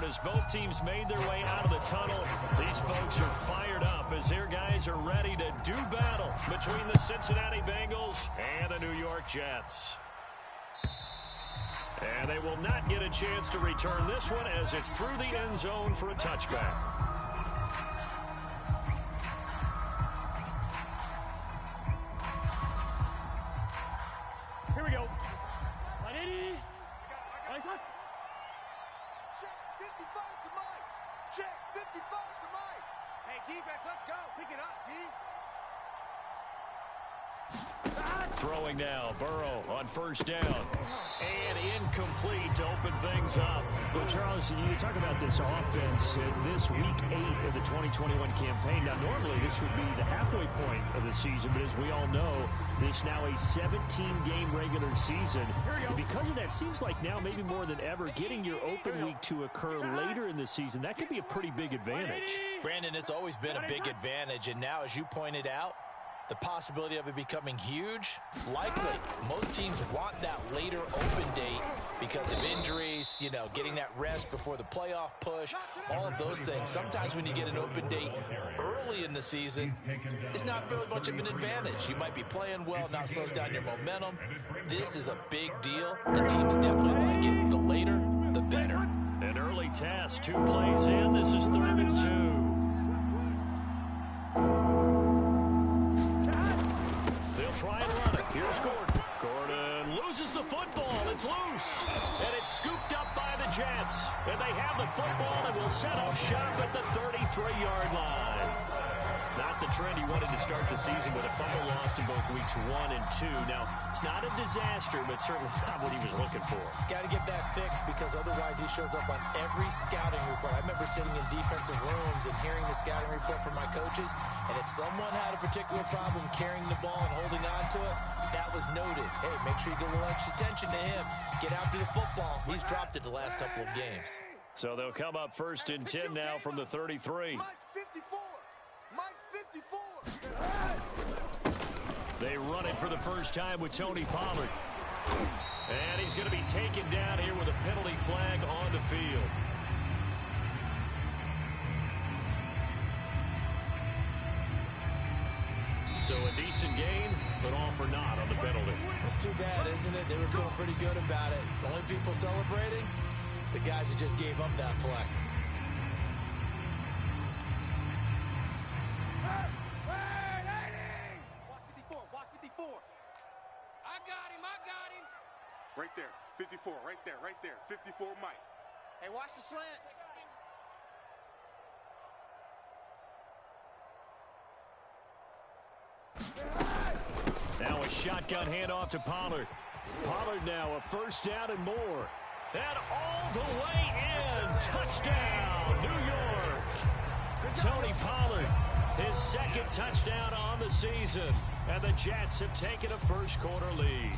as both teams made their way out of the tunnel. These folks are fired up as their guys are ready to do battle between the Cincinnati Bengals and the New York Jets. And they will not get a chance to return this one as it's through the end zone for a touchback. Here we go. 180. Nice one. Check 55 to Mike. Check 55 to Mike. Hey, defense, let's go. Pick it up, D. Throwing now, Burrow on first down. And incomplete to open things up. Well, Charles, you talk about this offense this week 8 of the 2021 campaign. Now, normally this would be the halfway point of the season, but as we all know, this now a 17-game regular season. And because of that, seems like now maybe more than ever, getting your open week to occur later in the season, that could be a pretty big advantage. Brandon, it's always been a big advantage, and now, as you pointed out, the possibility of it becoming huge, likely. Most teams want that later open date because of injuries, you know, getting that rest before the playoff push, all of those things. Sometimes when you get an open date early in the season, it's not really much of an advantage. You might be playing well, now slows down your momentum. This is a big deal, and teams definitely like it. The later, the better. An early test, 2 plays in. This is 3rd and 2. Try and run it. Here's Gordon. Gordon loses the football. It's loose. And it's scooped up by the Jets. And they have the football and will set up shop at the 33-yard line. Not the trend he wanted to start the season with a fumble lost in both weeks 1 and 2. Now, it's not a disaster, but certainly not what he was looking for. Got to get that fixed because otherwise he shows up on every scouting report. I remember sitting in defensive rooms and hearing the scouting report from my coaches, and if someone had a particular problem carrying the ball and holding on to it, that was noted. Hey, make sure you get a little extra attention to him. Get after the football. He's dropped it the last couple of games. So they'll come up 1st and 10 now from the 33. Mike's 54. Mike's 54. They run it for the first time with Tony Pollard. And he's going to be taken down here with a penalty flag on the field. So a decent gain, but all for naught on the penalty. It's too bad, isn't it? They were feeling pretty good about it. The only people celebrating, the guys who just gave up that play. Watch 54. I got him. Right there. 54. Right there. 54 Mike. Hey, watch the slant. Now a shotgun handoff to Pollard. Pollard now a first down and more. And all the way in. Touchdown, New York. Tony Pollard, his 2nd touchdown on the season. And the Jets have taken a first-quarter lead.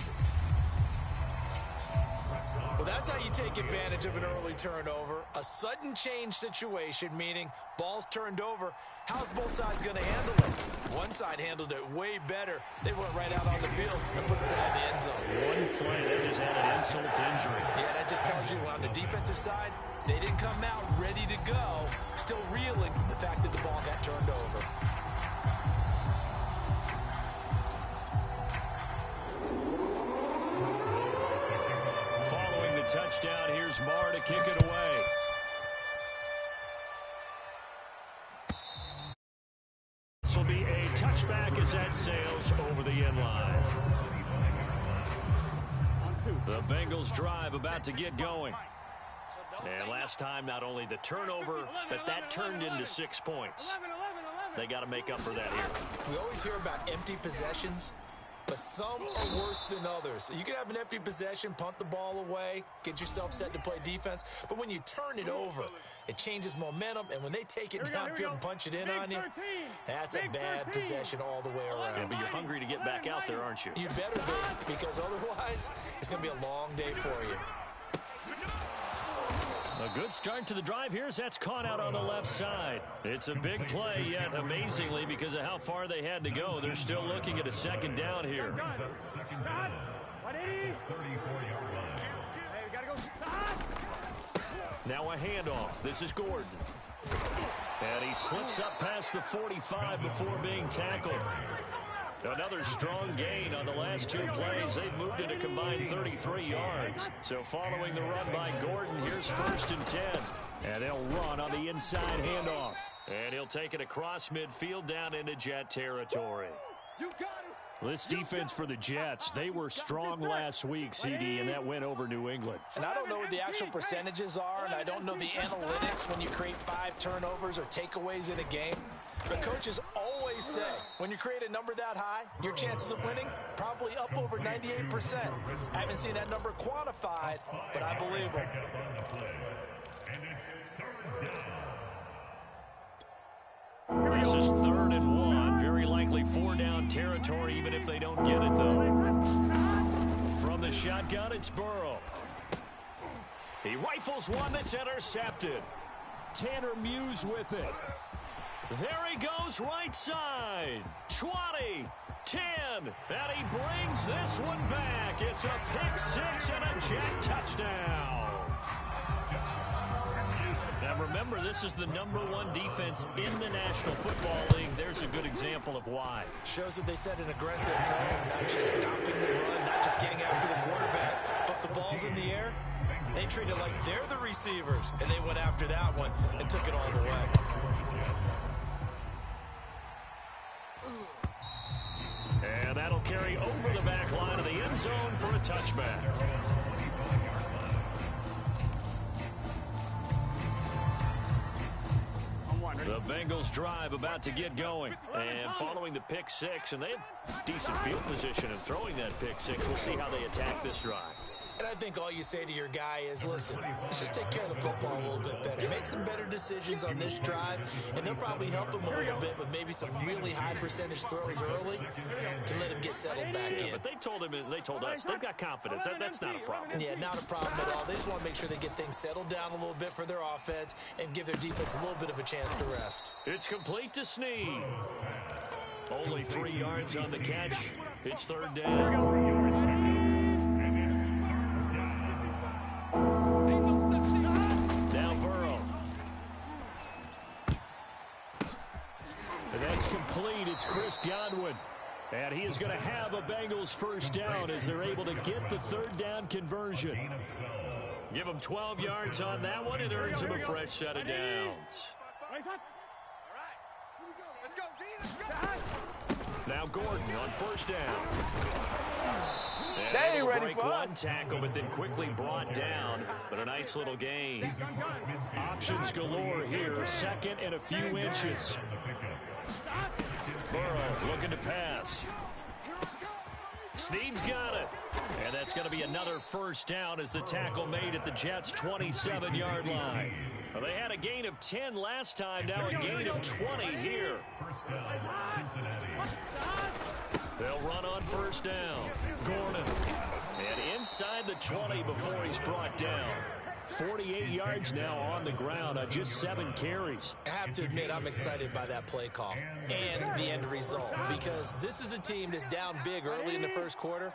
Well, that's how you take advantage of an early turnover. A sudden change situation, meaning ball's turned over. How's both sides going to handle it? One side handled it way better. They went right out on the field and put the ball in the end zone. One play, they just had an insult to injury. Yeah, that just tells you on the defensive side, they didn't come out ready to go, still reeling from the fact that the ball got turned over. Following the touchdown, here's Marr to kick it away. This will be a touchback as that sails over the end line. The Bengals drive about to get going. And last time, not only the turnover, but that turned into 6 points. They got to make up for that here. We always hear about empty possessions, but some are worse than others. You can have an empty possession, punt the ball away, get yourself set to play defense, but when you turn it over, it changes momentum, and when they take it downfield and punch it in on you, that's a bad possession all the way around. Yeah, but you're hungry to get back out there, aren't you? You better be, because otherwise, it's going to be a long day for you. A good start to the drive here as that's caught out on the left side. It's a big play, yet amazingly, because of how far they had to go, they're still looking at a 2nd down here. Now a handoff. This is Gordon. And he slips up past the 45 before being tackled. Another strong gain on the last two plays. They've moved it a combined 33 yards. So following the run by Gordon, here's 1st and 10. And they'll run on the inside handoff. And he'll take it across midfield down into Jet territory. This defense for the Jets, they were strong last week, CD, and that went over New England. And I don't know what the actual percentages are, and I don't know the analytics when you create 5 turnovers or takeaways in a game. But coaches always say, when you create a number that high, your chances of winning probably up over 98%. I haven't seen that number quantified, but I believe them. This is 3rd and 1. Very likely 4-down territory, even if they don't get it, though. From the shotgun, it's Burrow. He rifles one that's intercepted. Tanner Muse with it. There he goes, right side. 20, 10, and he brings this one back. It's a pick 6 and a Jet touchdown. Now remember, this is the #1 defense in the National Football League. There's a good example of why. Shows that they set an aggressive tone, not just stopping the run, not just getting after the quarterback, but the ball's in the air. They treat it like they're the receivers, and they went after that one and took it all the way. And that'll carry over the back line of the end zone for a touchback. The Bengals drive about to get going. And following the pick 6, and they have decent field position in throwing that pick 6. We'll see how they attack this drive. And I think all you say to your guy is, listen, let's just take care of the football a little bit better. Make some better decisions on this drive, and they'll probably help him a little bit with maybe some really high percentage throws early to let him get settled back in. But they told us they've got confidence. That's not a problem. Yeah, not a problem at all. They just want to make sure they get things settled down a little bit for their offense and give their defense a little bit of a chance to rest. It's complete to Snead. Only 3 yards on the catch. It's 3rd down. Complete. It's Chris Godwin. And he is going to have a Bengals 1st down as they're able to get the 3rd down conversion. Give him 12 yards on that one. It earns him a fresh set of downs. Now Gordon on 1st down. And they ain't ready for one tackle, but then quickly brought down. But a nice little gain. Options galore here. 2nd and a few inches. Burrow looking to pass. Snead's got it. And that's going to be another 1st down as the tackle made at the Jets' 27-yard line. Well, they had a gain of 10 last time, now a gain of 20 here. They'll run on 1st down. Gordon. And inside the 20 before he's brought down. 48 yards now on the ground on just 7 carries. I have to admit, I'm excited by that play call and the end result, because this is a team that's down big early in the 1st quarter,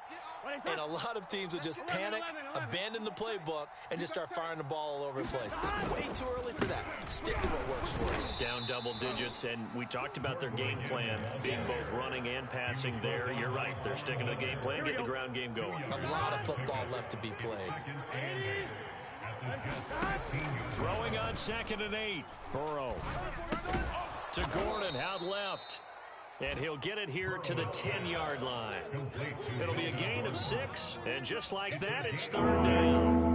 and a lot of teams will just panic, abandon the playbook, and just start firing the ball all over the place. It's way too early for that. Stick to what works for you. Down double digits, and we talked about their game plan being both running and passing there. You're right. They're sticking to the game plan, getting the ground game going. A lot of football left to be played. Throwing on 2nd and 8. Burrow to Gordon out left. And he'll get it here to the 10-yard line. It'll be a gain of 6. And just like that, it's 3rd down.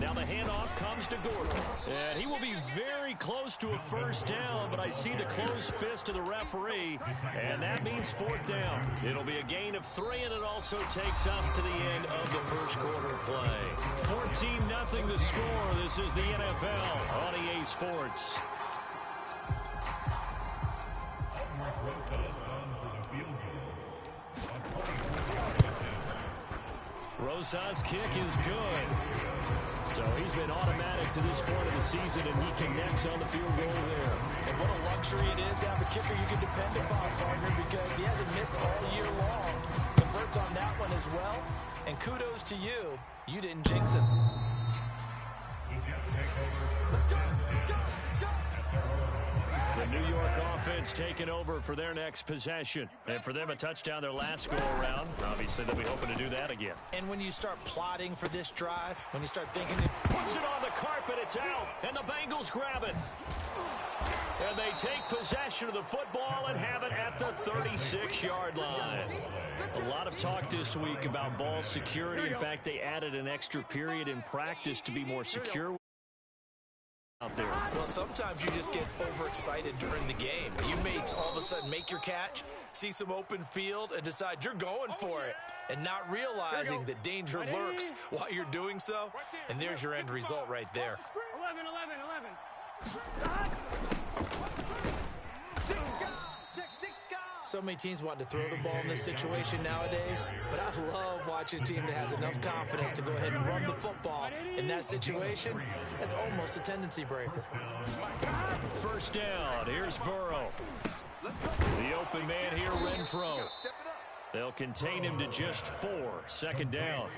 Now the handoff comes to Gordon. And he will be very close to a 1st down, but I see the closed fist of the referee, and that means 4th down. It'll be a gain of 3, and it also takes us to the end of the 1st quarter play. 14-0 the score. This is the NFL on EA Sports. Rosas' kick is good. So he's been automatic to this point of the season, and he connects on the field goal there. And what a luxury it is to have a kicker you can depend upon, partner, because he hasn't missed all year long. Converts on that one as well. And kudos to you. You didn't jinx him. The New York offense taking over for their next possession. And for them, a touchdown their last go-around. Obviously, they'll be hoping to do that again. And when you start plotting for this drive, when you start thinking... Puts it on the carpet, it's out, and the Bengals grab it. And they take possession of the football and have it at the 36-yard line. A lot of talk this week about ball security. In fact, they added an extra period in practice to be more secure out there. Well, sometimes you just get overexcited during the game. You may all of a sudden make your catch, see some open field, and decide you're going for it, and not realizing that danger lurks while you're doing so. And there's your end result right there. 11. So many teams want to throw the ball in this situation nowadays, but I love watching a team that has enough confidence to go ahead and run the football. In that situation, that's almost a tendency breaker. First down, here's Burrow. The open man here, Renfro. They'll contain him to just 4. Second down.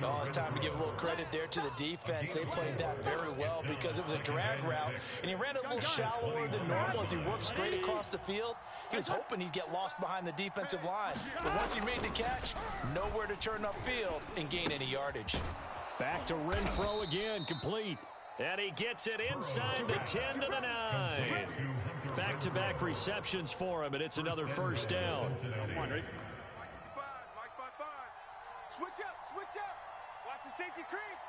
Oh, it's time to give a little credit there to the defense. They played that very well because it was a drag route, and he ran a little shallower than normal as he worked straight across the field. He was hoping he'd get lost behind the defensive line, but once he made the catch, nowhere to turn upfield and gain any yardage. Back to Renfro again, complete. And he gets it inside the 10 to the 9. Back-to-back receptions for him, and it's another first down. Switch up. Watch the safety creep.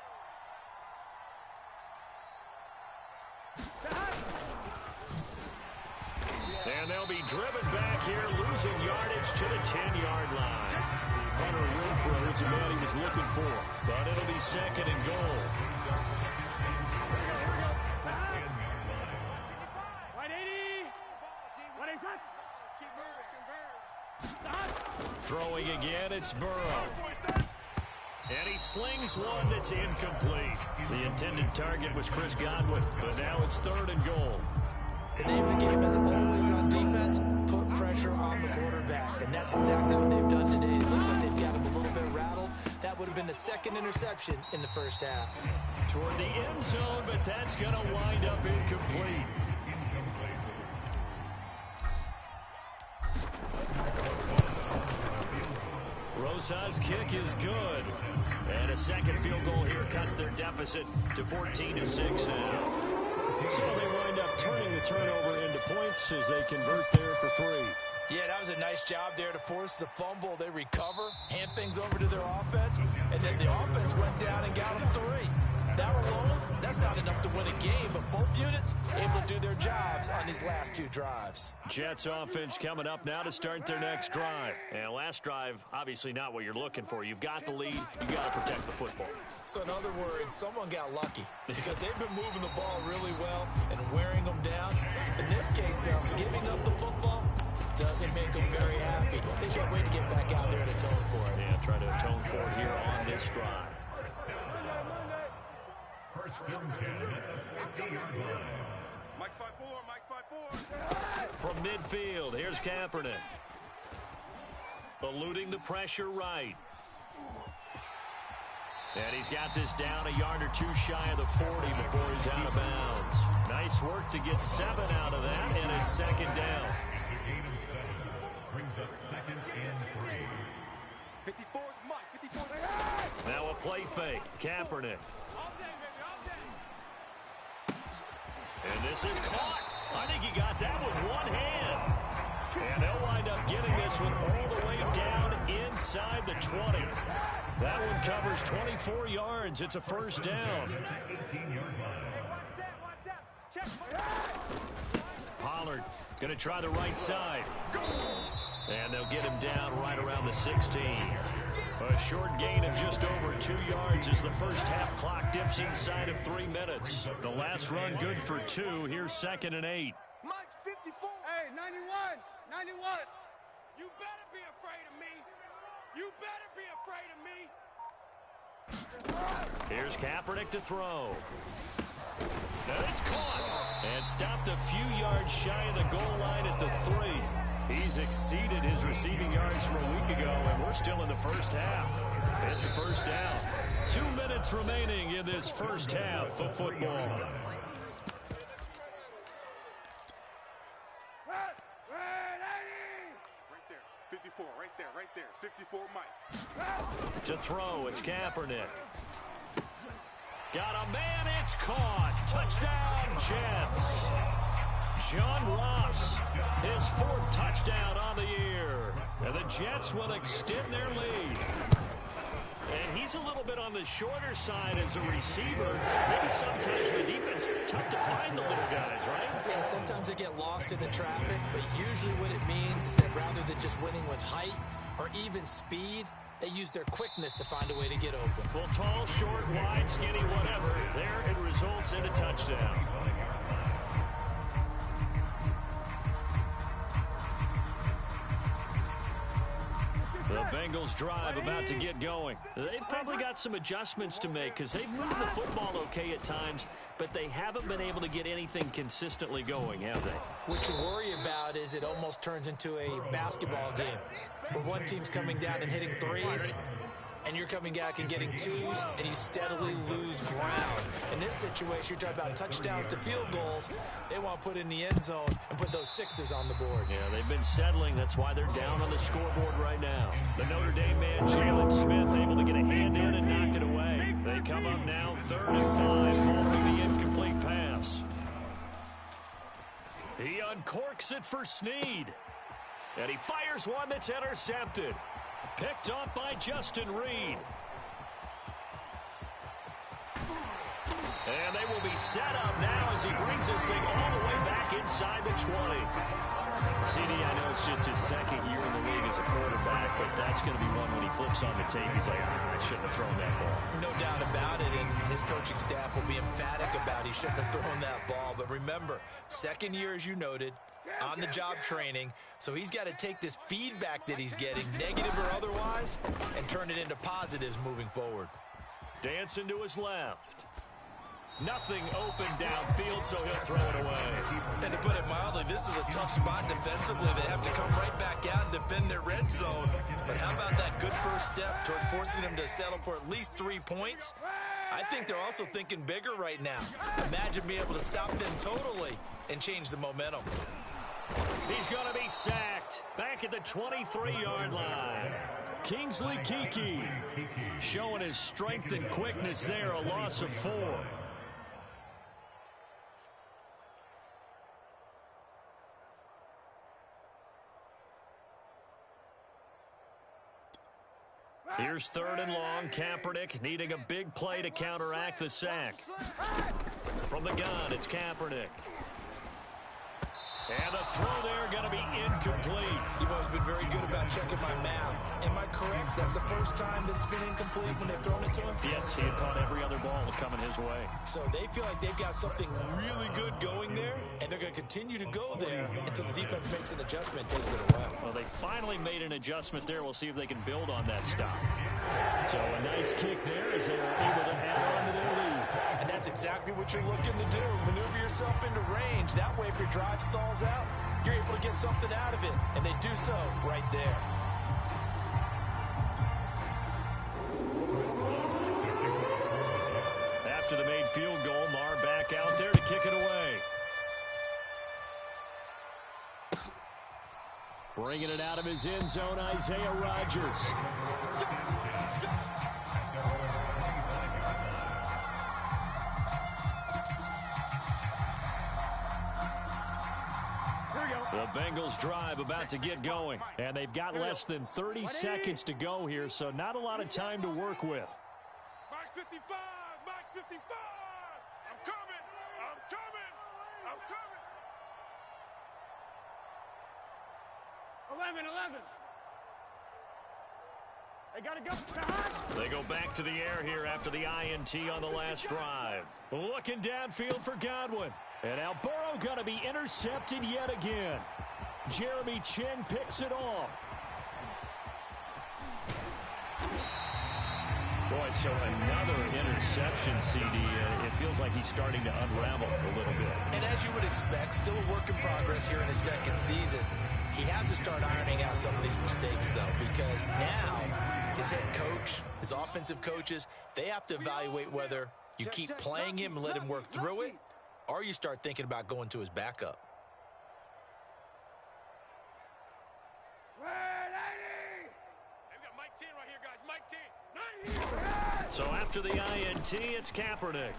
And they'll be driven back here, losing yardage to the 10-yard line. Hunter Renfro is the man he was looking for, but it'll be second and goal. Throwing again, it's Burrow. And he slings one that's incomplete. The intended target was Chris Godwin, but now it's third and goal. The name of the game is always on defense, put pressure on the quarterback. And that's exactly what they've done today. It looks like they've got him a little bit rattled. That would have been the second interception in the first half. Toward the end zone, but that's going to wind up incomplete. Rosa's kick is good. And a second field goal here cuts their deficit to 14-6 now. So they wind up turning the turnover into points as they convert there for 3. Yeah, that was a nice job there to force the fumble. They recover, hand things over to their offense, and then the offense went down and got them 3. That alone, that's not enough to win a game, but both units able to do their jobs on these last 2 drives. Jets offense coming up now to start their next drive. And last drive, obviously not what you're looking for. You've got the lead. You've got to protect the football. So in other words, someone got lucky because they've been moving the ball really well and wearing them down. In this case, though, giving up the football doesn't make them very happy. They can't wait to get back out there and atone for it. Yeah, try to atone for it here on this drive. Mike 5-4. From midfield, here's Kaepernick. Eluding the pressure right. And he's got this down a yard or 2 shy of the 40 before he's out of bounds. Nice work to get 7 out of that, and it's second down. Brings up second and 3. 54 is Mike. 54. Now a play fake. Kaepernick. And this is caught. I think he got that with one hand. And they'll wind up getting this one all the way down inside the 20. That one covers 24 yards. It's a first down. Pollard going to try the right side. And they'll get him down right around the 16. A short gain of just over 2 yards as the first half clock dips inside of 3 minutes. The last run good for 2. Here's second and 8. Mike's 54. Hey, 91. You better be afraid of me. You better be afraid of me. Here's Kaepernick to throw. And it's caught. And stopped a few yards shy of the goal line at the 3. He's exceeded his receiving yards from a week ago, and we're still in the first half. It's a first down. 2 minutes remaining in this first half of football. Right there, 54, right there, 54 Mike. To throw, it's Kaepernick. Got a man, it's caught. Touchdown, Jets. John Ross, his 4th touchdown on the year. And the Jets will extend their lead. And he's a little bit on the shorter side as a receiver. Maybe sometimes for the defense, tough to find the little guys, right? Yeah, sometimes they get lost in the traffic, but usually what it means is that rather than just winning with height or even speed, they use their quickness to find a way to get open. Well, tall, short, wide, skinny, whatever. There it results in a touchdown. The Bengals drive about to get going. They've probably got some adjustments to make because they've moved the football okay at times, but they haven't been able to get anything consistently going, have they? What you worry about is it almost turns into a basketball game where one team's coming down and hitting threes, and you're coming back and getting twos, and you steadily lose ground. In this situation, you're talking about touchdowns to field goals. They want to put in the end zone and put those 6s on the board. Yeah, they've been settling. That's why they're down on the scoreboard right now. The Notre Dame man, Jalen Smith, able to get a hand in and knock it away. They come up now 3rd and 5 following the incomplete pass. He uncorks it for Snead. And he fires one that's intercepted. Picked off by Justin Reed. And they will be set up now as he brings this thing all the way back inside the 20. CD, I know it's just his 2nd year in the league as a quarterback, but that's going to be one when he flips on the tape. He's like, I shouldn't have thrown that ball. No doubt about it, and his coaching staff will be emphatic about he shouldn't have thrown that ball. But remember, 2nd year, as you noted, on-the-job training, so he's got to take this feedback that he's getting, negative or otherwise, and turn it into positives moving forward. Dancing to his left. Nothing open downfield, so he'll throw it away. And to put it mildly, this is a tough spot defensively. They have to come right back out and defend their red zone. But how about that good first step towards forcing them to settle for at least 3 points? I think they're also thinking bigger right now. Imagine being able to stop them totally and change the momentum. He's going to be sacked back at the 23-yard line. Kingsley Keke showing his strength and quickness there, a loss of 4. Here's 3rd and long. Kaepernick needing a big play to counteract the sack. From the gun, it's Kaepernick. And the throw there going to be incomplete. You've always been very good about checking my math. Am I correct? That's the first time that it's been incomplete when they've thrown it to him? Yes, he had caught every other ball coming his way. So they feel like they've got something really good going there, and they're going to continue to go there until the defense makes an adjustment and takes it away. Well, they finally made an adjustment there. We'll see if they can build on that stop. So a nice kick there as they were able to add on to their lead. And that's exactly what you're looking to do. Maneuver yourself into range. That way, if your drive stalls out, you're able to get something out of it. And they do so right there. After the made field goal, Marr back out there to kick it away. Bringing it out of his end zone, Isaiah Rodgers. The Bengals drive about to get going, and they've got less than 30 seconds to go here, so not a lot of time to work with. Mike 55, Mike 55. I'm coming, I'm coming, I'm coming. 11. They got to go. They go back to the air here after the INT on the last drive. Looking downfield for Godwin. And now Burrow going to be intercepted yet again. Jeremy Chin picks it off. Boy, so another interception, CD. It feels like he's starting to unravel a little bit. And as you would expect, still a work in progress here in his second season. He has to start ironing out some of these mistakes, though, because now his head coach, his offensive coaches, they have to evaluate whether you keep playing him and let him work through it, or you start thinking about going to his backup. So after the INT, it's Kaepernick.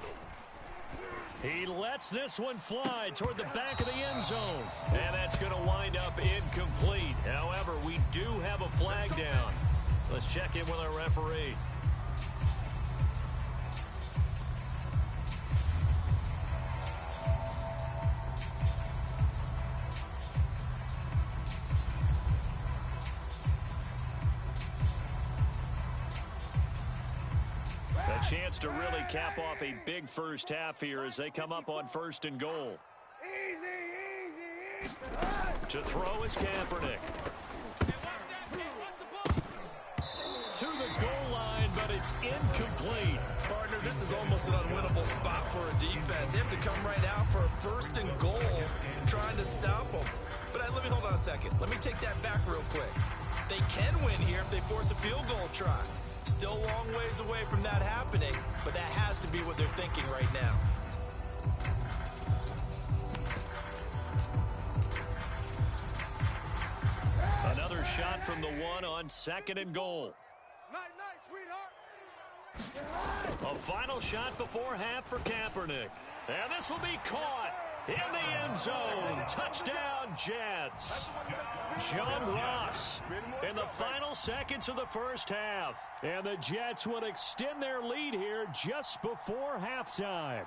He lets this one fly toward the back of the end zone. And that's going to wind up incomplete. However, we do have a flag down. Let's check in with our referee. A chance to really cap off a big first half here as they come up on 1st and goal. Easy. To throw is Kaepernick. To the goal line, but it's incomplete. Partner, this is almost an unwinnable spot for a defense. They have to come right out for a 1st and goal, trying to stop them. But let me hold on a second. Let me take that back real quick. They can win here if they force a field goal try. Still a long ways away from that happening, but that has to be what they're thinking right now. Another shot from the one on 2nd and goal. Nice, sweetheart. A final shot before half for Kaepernick. And this will be caught in the end zone. Touchdown, Jets. John Ross in the final seconds of the first half. And the Jets would extend their lead here just before halftime.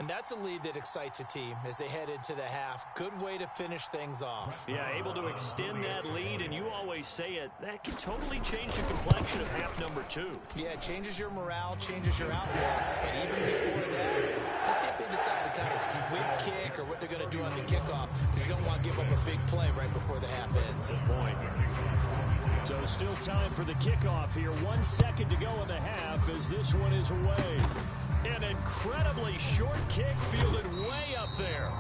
And that's a lead that excites a team as they head into the half. Good way to finish things off. Yeah, able to extend that lead, and you always say it, that can totally change the complexion of half number 2. Yeah, it changes your morale, changes your outlook. But even before that, let's see if they decide to kind of squib kick or what they're going to do on the kickoff, because you don't want to give up a big play right before the half ends. Good point. So still time for the kickoff here. 1 second to go in the half as this one is away. An incredibly short kick fielded way up there.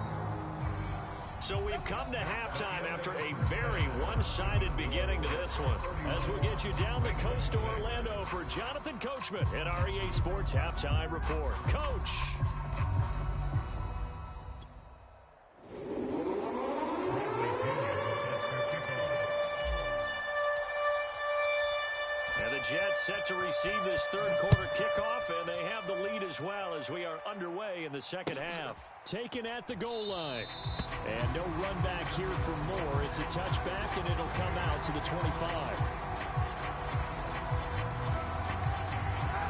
So we've come to halftime after a very one-sided beginning to this one. As we'll get you down the coast to Orlando for Jonathan Coachman at our EA Sports Halftime Report. Coach. Jets set to receive this third quarter kickoff, and they have the lead as well as we are underway in the second half. Taken at the goal line. And no run back here for more. It's a touchback, and it'll come out to the 25.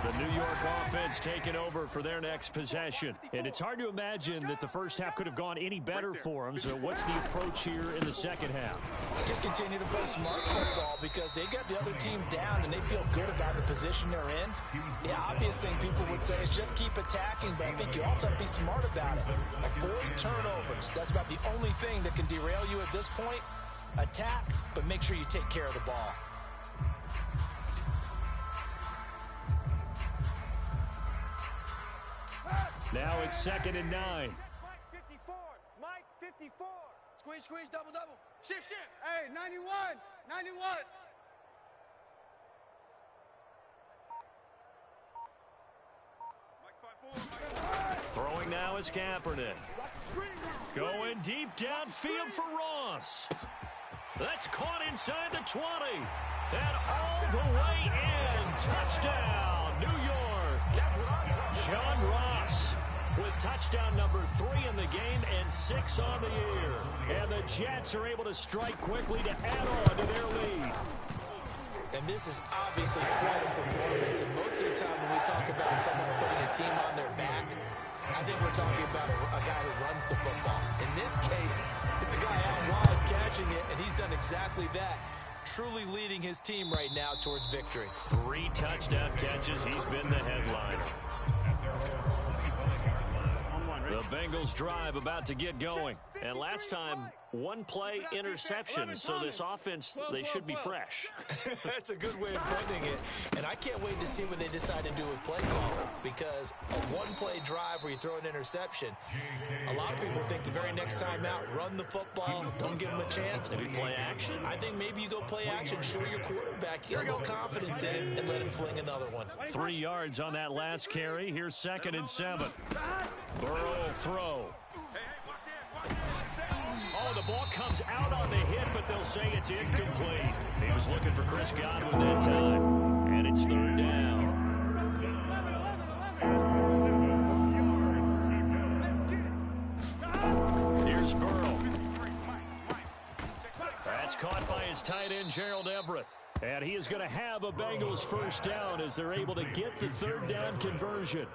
The New York offense taking over for their next possession. And it's hard to imagine that the first half could have gone any better for them. So what's the approach here in the second half? Just continue to play smart football because they got the other team down and they feel good about the position they're in. The obvious thing people would say is just keep attacking, but I think you also have to be smart about it. Avoid turnovers. That's about the only thing that can derail you at this point. Attack, but make sure you take care of the ball. Now it's 2nd and 9. Mike 54. Mike 54. Squeeze, double. Shift. Hey, 91. Throwing now is Kaepernick. Going deep downfield for Ross. That's caught inside the 20. And all the way in. Touchdown, New York. John Ross with touchdown number 3 in the game and 6 on the year. And the Jets are able to strike quickly to add on to their lead. And this is obviously quite a performance. And most of the time when we talk about someone putting a team on their back, I think we're talking about a guy who runs the football. In this case, it's a guy out wide catching it, and he's done exactly that. Truly leading his team right now towards victory. 3 touchdown catches. He's been the headliner. The Bengals drive about to get going. And last time, one play interception. So this offense, they should be fresh. That's a good way of putting it. And I can't wait to see what they decide to do with play calling, because a one-play drive where you throw an interception, a lot of people think the very next time out, run the football, don't give them a chance. Maybe play action? I think maybe you go play action, show your quarterback, get a little confidence in it, and let him fling another one. 3 yards on that last carry. Here's 2nd and 7. Burrow will throw. Oh, the ball comes out on the hit, but they'll say it's incomplete. He was looking for Chris Godwin that time, and it's 3rd down. Here's Burrow. That's caught by his tight end, Gerald Everett. And he is going to have a Bengals first down as they're able to get the 3rd down conversion.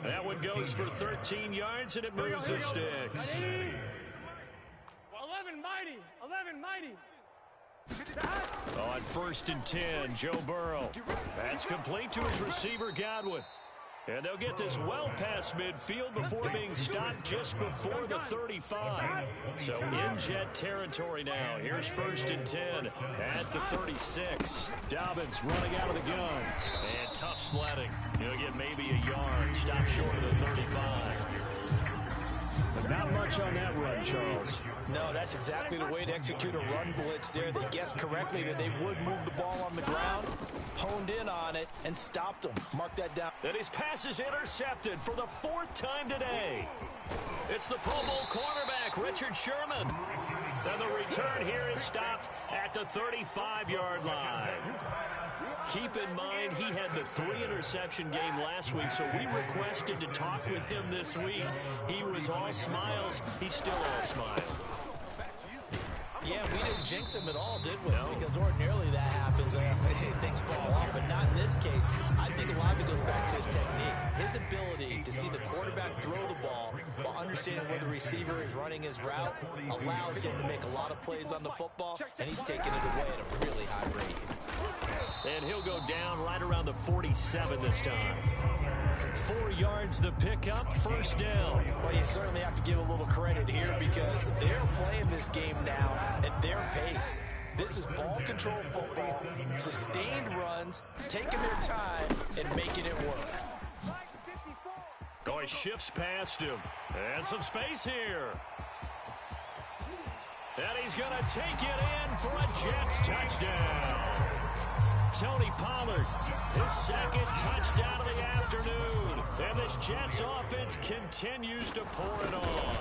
That one goes for 13 yards, and it moves the sticks. 11 mighty. 11 mighty. On 1st and 10, Joe Burrow. That's complete to his receiver, Godwin. And they'll get this well past midfield before being stopped just before the 35. So in jet territory now. Here's 1st and 10 at the 36. Dobbins running out of the gun. And tough sledding. He'll get maybe a yard. Stop short of the 35. But not much on that run, Charles. No, that's exactly the way to execute a run blitz there. They guessed correctly that they would move the ball on the ground, honed in on it, and stopped them. Mark that down. And his pass is intercepted for the 4th time today. It's the Pro Bowl cornerback, Richard Sherman. And the return here is stopped at the 35-yard line. Keep in mind, he had the 3-interception game last week, so we requested to talk with him this week. He was all smiles. He's still all smiles. Yeah, we didn't jinx him at all, did we? No. Because ordinarily that happens. Things fall off, but not in this case. I think a lot of it goes back to his technique. His ability to see the quarterback throw the ball while understanding where the receiver is running his route allows him to make a lot of plays on the football, and he's taking it away at a really high rate. And he'll go down right around the 47 this time. 4 yards the pickup, 1st down. Well, you certainly have to give a little credit here because they're playing this game now at their pace. This is ball control football, sustained runs, taking their time and making it work. Oh, he shifts past him. And some space here. And he's going to take it in for a Jets touchdown. Tony Pollard, his 2nd touchdown of the afternoon. And this Jets offense continues to pour it on.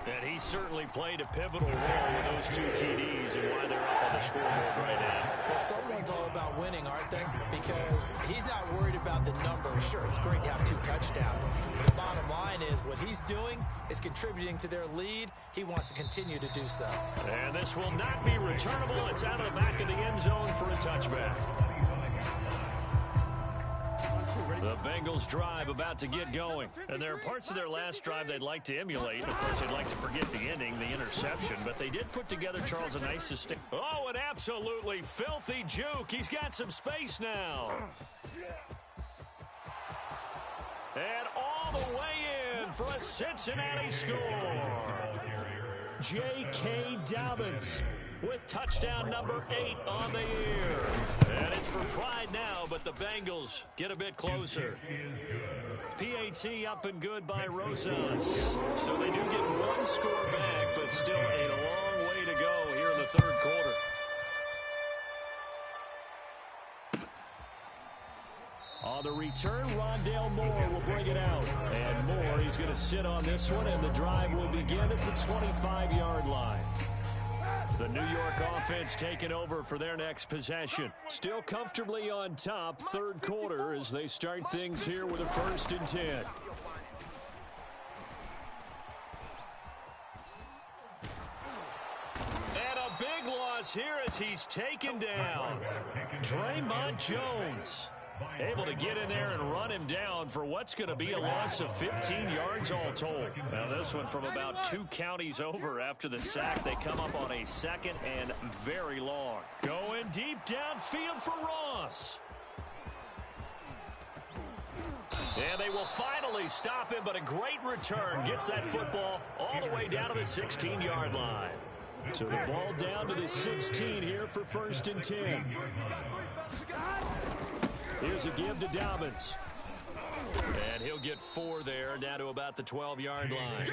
And he certainly played a pivotal role with those 2 TDs and why they're up on the scoreboard right now. Well, someone's all about winning, aren't they? Because he's not worried about the number. Sure, it's great to have 2 touchdowns. But the bottom line is what he's doing is contributing to their lead. He wants to continue to do so. And this will not be returnable. It's out of the back of the end zone for a touchback. The Bengals drive about to get going. And there are parts of their last drive they'd like to emulate. Of course, they'd like to forget the ending, the interception. But they did put together, Charles, a nice sustain. Oh, an absolutely filthy juke. He's got some space now. And all the way in for a Cincinnati score. J.K. Dobbins with touchdown number 8 on the year. And it's for pride now, but the Bengals get a bit closer. PAT up and good by Rosas. So they do get 1 score back, but still a long way to go here in the 3rd quarter. On the return, Rondale Moore will bring it out. And Moore, he's going to sit on this one, and the drive will begin at the 25-yard line. The New York offense taking over for their next possession. Still comfortably on top, 3rd quarter, as they start things here with a 1st and 10. And a big loss here as he's taken down. Draymond Jones able to get in there and run him down for what's going to be a loss of 15 yards all told. Now this one from about 2 counties over after the sack. They come up on a 2nd and very long. Going deep downfield for Ross. And they will finally stop him, but a great return. Gets that football all the way down to the 16-yard line. So the ball down to the 16 here for 1st and 10. Here's a give to Dobbins. And he'll get 4 there, down to about the 12-yard line.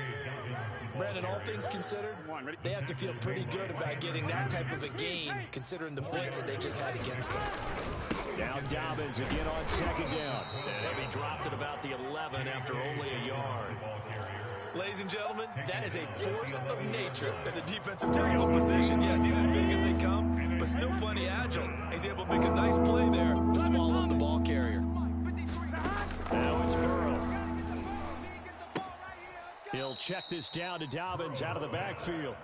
Brandon, all things considered, they have to feel pretty good about getting that type of a gain, considering the blitz that they just had against them. Now Dobbins again on 2nd down. And he'll be dropped at about the 11 after only a yard. Ladies and gentlemen, that is a force of nature at the defensive tackle position. Yes, he's as big as they come, but still plenty agile. He's able to make a nice play there to swallow up the ball carrier. Now it's Burrow. He'll check this down to Dobbins out of the backfield.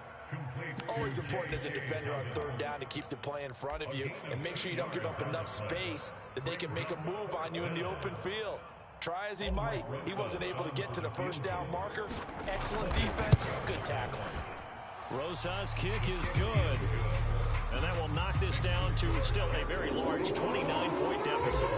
Always important as a defender on 3rd down to keep the play in front of you and make sure you don't give up enough space that they can make a move on you in the open field. Try as he might, he wasn't able to get to the 1st down marker. Excellent defense, good tackle. Rosa's kick is good. And that will knock this down to still a very large 29-point deficit.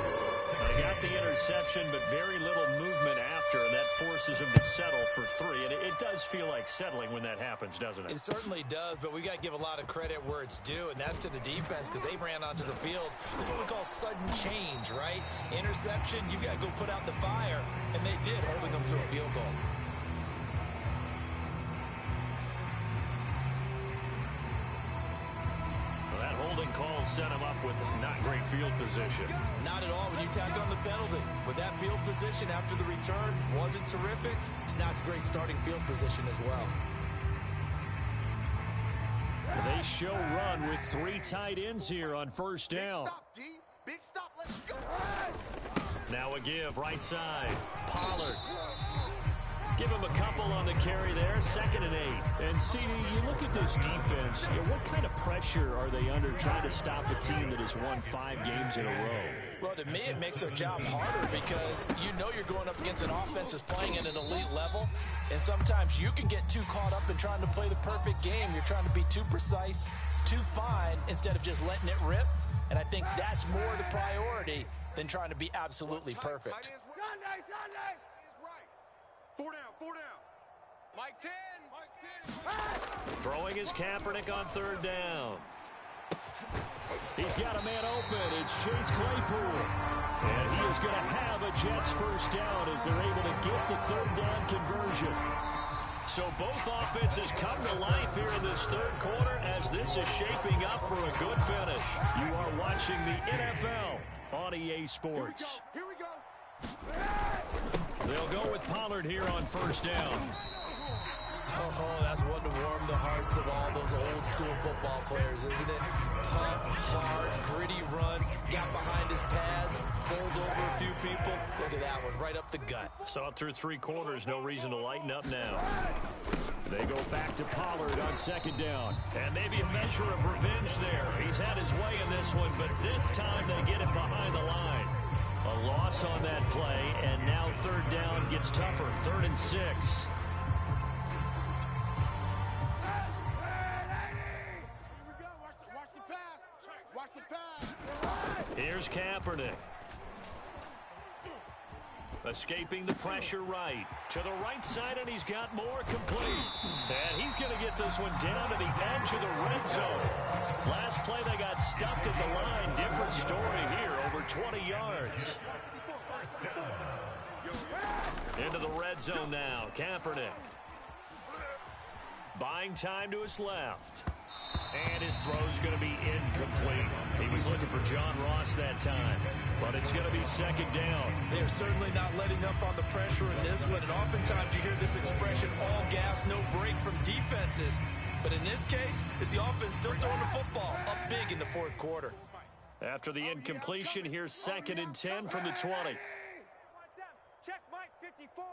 They got the interception, but very little movement after, and that forces him to settle for 3. And it does feel like settling when that happens, doesn't it? It certainly does, but we got to give a lot of credit where it's due, and that's to the defense because they ran onto the field. This is what we call sudden change, right? Interception, you got to go put out the fire, and they did, holding them to a field goal. Call set him up with not great field position. Not at all when you tack on the penalty. With that field position after the return wasn't terrific, it's not a great starting field position as well. They show run with 3 tight ends here on 1st down. Big stop, D. Big stop. Let's go. Now a give right side. Pollard. Give him a couple on the carry there. 2nd and 8. And CD, you look at this defense, what kind of pressure are they under trying to stop a team that has won 5 games in a row? Well, to me, it makes their job harder because you know you're going up against an offense that's playing at an elite level, and sometimes you can get too caught up in trying to play the perfect game. You're trying to be too precise, too fine, instead of just letting it rip, and I think that's more the priority than trying to be absolutely perfect. Sunday. Is right. 4 down. Mike 10. Throwing his Kaepernick on 3rd down. He's got a man open. It's Chase Claypool. And he is going to have a Jets 1st down as they're able to get the 3rd down conversion. So both offenses come to life here in this 3rd quarter as this is shaping up for a good finish. You are watching the NFL on EA Sports. Here we go. They'll go with Pollard here on 1st down. Oh, that's one to warm the hearts of all those old school football players, isn't it? Tough, hard, gritty run, got behind his pads, bowled over a few people. Look at that one, right up the gut. Saw it through 3 quarters, no reason to lighten up now. They go back to Pollard on 2nd down. And maybe a measure of revenge there. He's had his way in this one, but this time they get him behind the line. A loss on that play, and now 3rd down gets tougher. 3rd and 6. Here's Kaepernick. Escaping the pressure right. To the right side, and he's got more complete. And he's going to get this one down to the edge of the red zone. Last play, they got stuffed at the line. Different story here, over 20 yards. Into the red zone now, Kaepernick. Buying time to his left. And his throw's going to be incomplete. He was looking for John Ross that time, but it's going to be 2nd down. They're certainly not letting up on the pressure in this one, and oftentimes you hear this expression, all gas, no break from defenses. But in this case, it's the offense still throwing the football up big in the 4th quarter. After the incompletion, here's 2nd and 10 from the 20. Check Mike 54.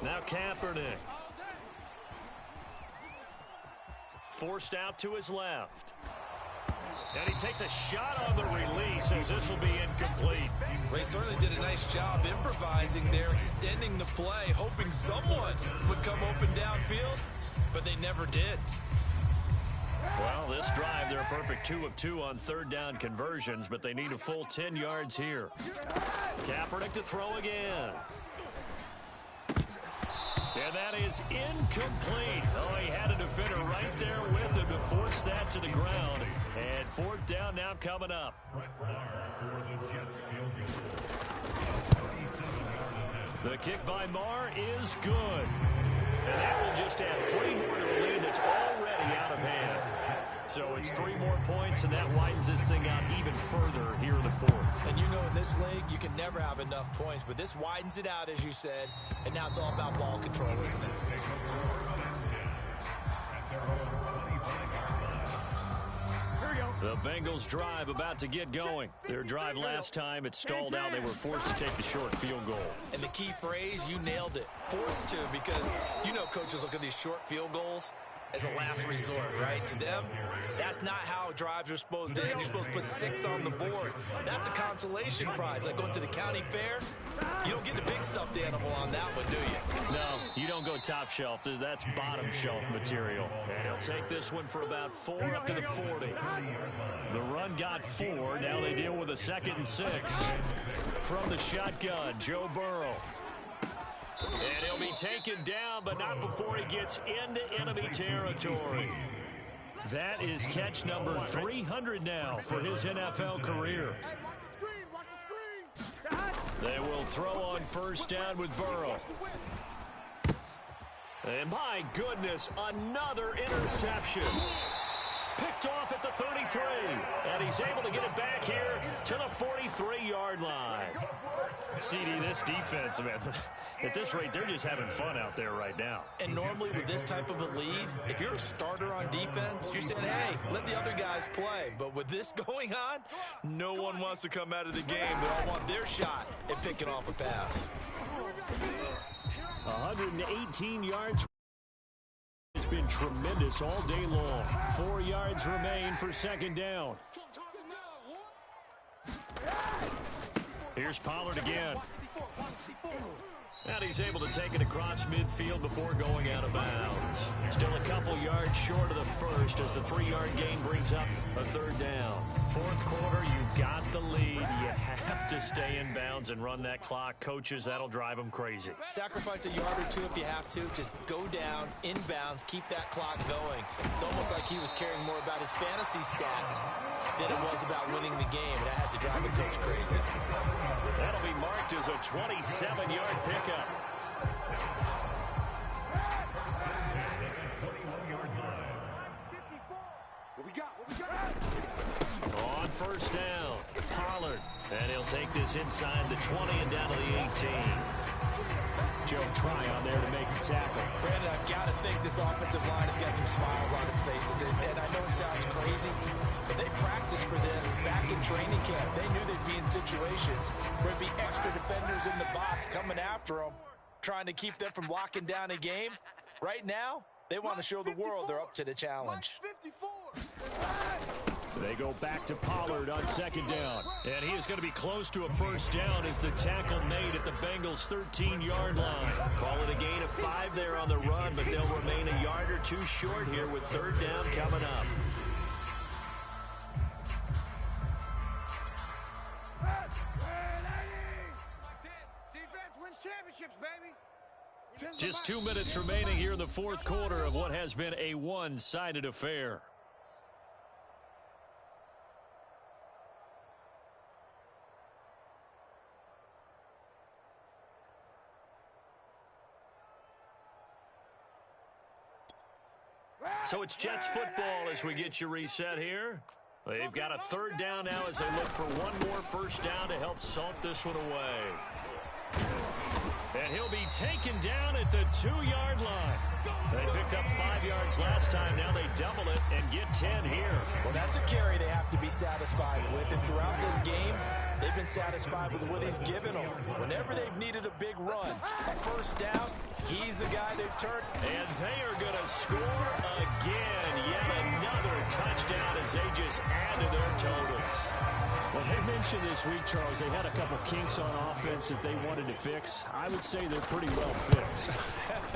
Now Kaepernick. Forced out to his left. And he takes a shot on the release as this will be incomplete. They certainly did a nice job improvising there, extending the play, hoping someone would come open downfield, but they never did. Well, this drive, they're a perfect 2 of 2 on third down conversions, but they need a full 10 yards here. Kaepernick to throw again. And that is incomplete. Oh, he had a defender right there with him to force that to the ground. And fourth down now coming up. The kick by Marr is good. And that will just add 3 more to a lead that's already out of hand. So it's 3 more points, and that widens this thing out even further here in the fourth. And you know in this league, you can never have enough points, but this widens it out, as you said, and now it's all about ball control, isn't it? The Bengals drive about to get going. Their drive last time, it stalled out. They were forced to take the short field goal. And the key phrase, you nailed it. Forced to, because you know coaches look at these short field goals as a last resort, right? To them, that's not how drives are supposed to end. You're supposed to put 6 on the board. That's a consolation prize. Like going to the county fair, you don't get the big stuffed animal on that one, do you? No, you don't go top shelf. That's bottom shelf material. And he'll take this one for about 4 up to the 40. The run got 4. Now they deal with a 2nd and 6. From the shotgun, Joe Burrow. And he'll be taken down, but not before he gets into enemy territory. That is catch number 300 now for his NFL career. They will throw on first down with Burrow. And my goodness, another interception. Picked off at the 33. And he's able to get it back here to the 43-yard line. CD, this defense, man, at this rate, they're just having fun out there right now. And normally with this type of a lead, if you're a starter on defense, you're saying, hey, let the other guys play. But with this going on, no one wants to come out of the game. They all want their shot at picking off a pass. 118 yards. It's been tremendous all day long. 4 yards remain for second down. Here's Pollard again. And he's able to take it across midfield before going out of bounds. Still a couple yards short of the first as the 3-yard gain brings up a third down. Fourth quarter, you've got the lead. You have to stay in bounds and run that clock. Coaches, that'll drive them crazy. Sacrifice a yard or 2 if you have to. Just go down, in bounds, keep that clock going. It's almost like he was caring more about his fantasy stats than it was about winning the game. And that has to drive a coach crazy. That'll be marked as a 27-yard pickup. On first down, Pollard. And he'll take this inside the 20 and down to the 18. Joe Tryon there to make the tackle. Brandon, I've got to think this offensive line has got some smiles on its faces. And I know it sounds crazy, but they practiced for this back in training camp. They knew they'd be in situations where there'd be extra defenders in the box coming after them, trying to keep them from locking down a game. Right now, they want to show the world they're up to the challenge. They go back to Pollard on second down. And he is going to be close to a first down as the tackle made at the Bengals' 13-yard line. Call it a gain of 5 there on the run, but they'll remain a yard or 2 short here with third down coming up. Defense wins championships, baby. Just 2 minutes remaining here in the fourth quarter of what has been a one-sided affair. So it's Jets football as we get you reset here. They've got a third down now as they look for one more first down to help salt this one away. And he'll be taken down at the 2-yard line. They picked up 5 yards last time. Now they double it and get 10 here. Well, that's a carry they have to be satisfied with. And throughout this game, they've been satisfied with what he's given them. Whenever they've needed a big run, a first down, he's the guy they've turned. And they are going to score again. Yet another touchdown as they just add to their totals. Well, they mentioned this week, Charles, they had a couple kinks on offense that they wanted to fix. I would say they're pretty well fixed.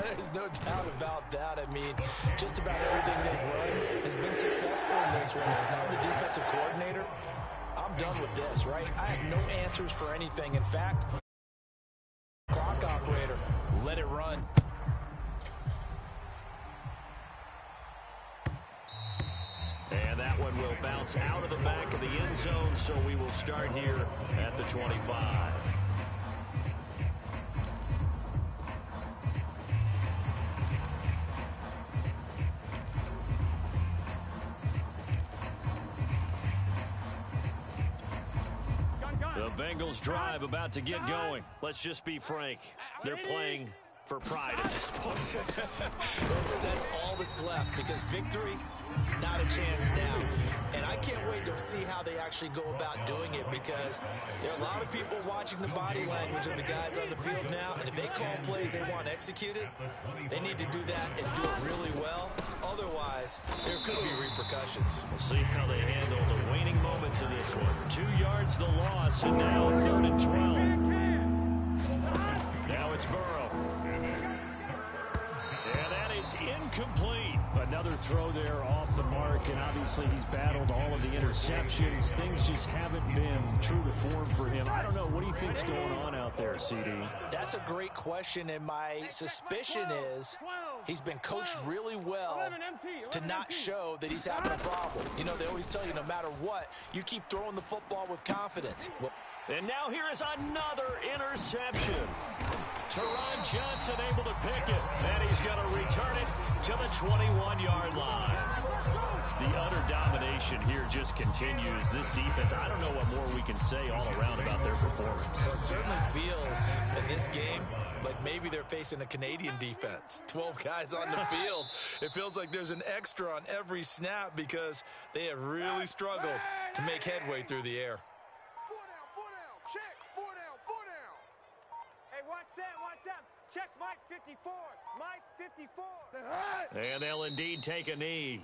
There's no doubt about that. I mean, just about everything they've run has been successful in this one. If I'm the defensive coordinator, I'm done with this, right? I have no answers for anything. In fact, clock operator, let it run. And that one will bounce out of the back of the end zone, so we will start here at the 25. The Bengals drive about to get going. Let's just be frank. They're playing for pride at this point. That's all that's left, because victory, not a chance now. And I can't wait to see how they actually go about doing it, because there are a lot of people watching the body language of the guys on the field now, and if they call plays they want executed, they need to do that and do it really well. Otherwise, there could be repercussions. We'll see how they handle the waning moments of this one. 2 yards the loss, and now 3rd and 12. Now it's Burrow. And that is incomplete. Another throw there off the mark, and obviously he's battled all of the interceptions. Things just haven't been true to form for him. I don't know. What do you think's going on out there, CD? That's a great question, and my suspicion is he's been coached really well to not show that he's having a problem. You know, they always tell you no matter what, you keep throwing the football with confidence. Well, and now here is another interception. Teron Johnson able to pick it, and he's going to return it to the 21-yard line. The utter domination here just continues. This defense, I don't know what more we can say all around about their performance. It certainly feels in this game like maybe they're facing a Canadian defense. 12 guys on the field. It feels like there's an extra on every snap because they have really struggled to make headway through the air. Check, 4 down, 4 down. Hey, watch Sam. Check Mike 54. Mike 54. And they'll indeed take a knee.